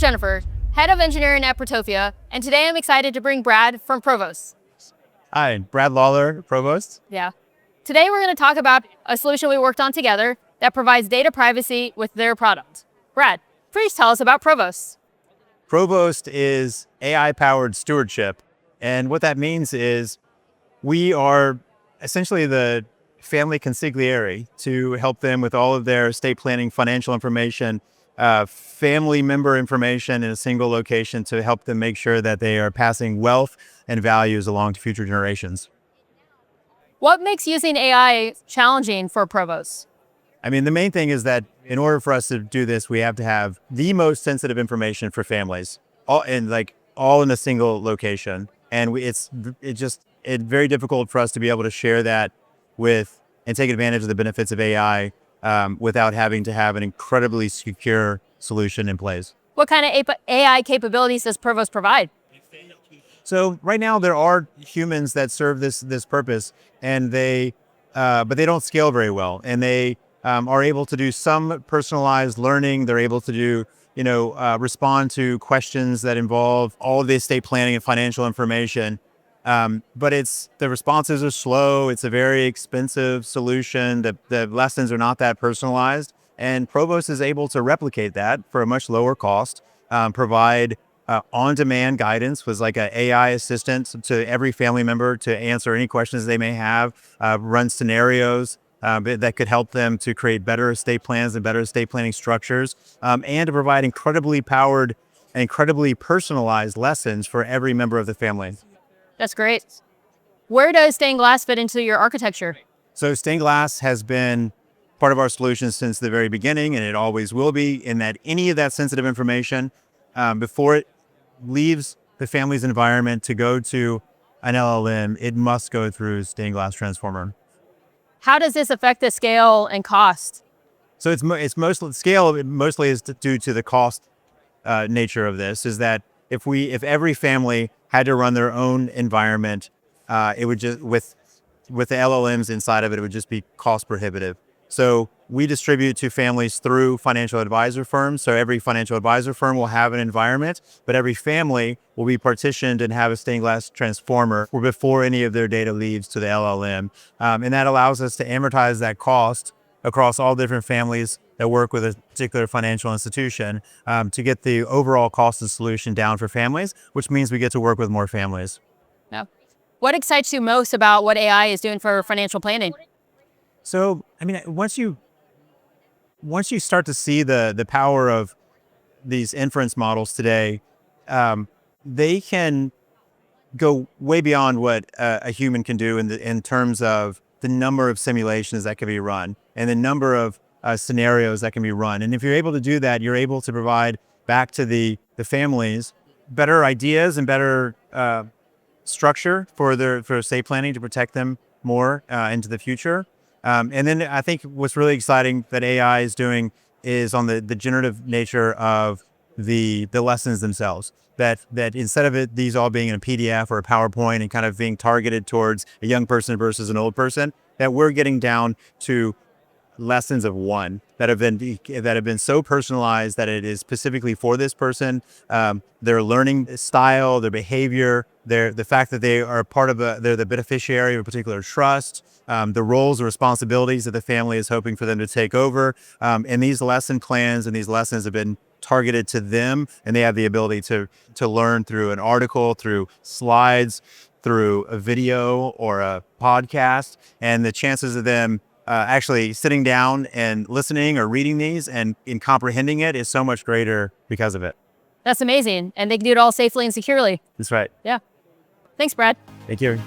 Jennifer, Head of Engineering at Protopia, and today I'm excited to bring Brad from Provost. Hi, Brad Lawler, Provost. Yeah. Today we're going to talk about a solution we worked on together that provides data privacy with their product. Brad, please tell us about Provost. Provost is AI-powered stewardship. And what that means is we are essentially the family consigliere to help them with all of their estate planning, financial information, family member information in a single location to help them make sure that they are passing wealth and values along to future generations. What makes using AI challenging for Provost? I mean, the main thing is that in order for us to do this, we have to have the most sensitive information for families, all in a single location. And it's very difficult for us to be able to share that with and take advantage of the benefits of AI without having to have an incredibly secure solution in place. What kind of AI capabilities does Provost provide? So right now there are humans that serve this purpose, and but they don't scale very well, and they are able to do some personalized learning. They're able to do, respond to questions that involve all of the estate planning and financial information. But the responses are slow. It's a very expensive solution. The lessons are not that personalized. And Provost is able to replicate that for a much lower cost, provide on-demand guidance with like an AI assistant to every family member to answer any questions they may have, run scenarios that could help them to create better estate plans and better estate planning structures, and to provide incredibly powered, incredibly personalized lessons for every member of the family. That's great. Where does stained glass fit into your architecture? So stained glass has been part of our solution since the very beginning, and it always will be, in that any of that sensitive information, before it leaves the family's environment to go to an LLM, it must go through stained glass transformer. How does this affect the scale and cost? So it's mostly scale. It mostly is due to the cost nature of this. Is that if every family had to run their own environment, it would just with the LLMs inside of it, it would just be cost prohibitive. So we distribute to families through financial advisor firms. So every financial advisor firm will have an environment, but every family will be partitioned and have a stained glass transformer before any of their data leaves to the LLM. And that allows us to amortize that cost across all different families that work with a particular financial institution, to get the overall cost of solution down for families, which means we get to work with more families. Yeah. What excites you most about what AI is doing for financial planning? So, I mean, once you start to see the power of these inference models today, they can go way beyond what a human can do in terms of the number of simulations that can be run and the number of scenarios that can be run. And if you're able to do that, you're able to provide back to the families better ideas and better structure for estate planning to protect them more into the future. And then I think what's really exciting that AI is doing is on the generative nature of the lessons themselves. That instead of these all being in a PDF or a PowerPoint and kind of being targeted towards a young person versus an old person, that we're getting down to lessons of one that have been so personalized that it is specifically for this person, their learning style, their behavior, the fact that they are they're the beneficiary of a particular trust, the roles and responsibilities that the family is hoping for them to take over. And these lesson plans and these lessons have been targeted to them, and they have the ability to learn through an article, through slides, through a video or a podcast. And the chances of them actually sitting down and listening or reading these and in comprehending it is so much greater because of it. That's amazing. And they can do it all safely and securely. That's right. Yeah. Thanks, Brad. Thank you.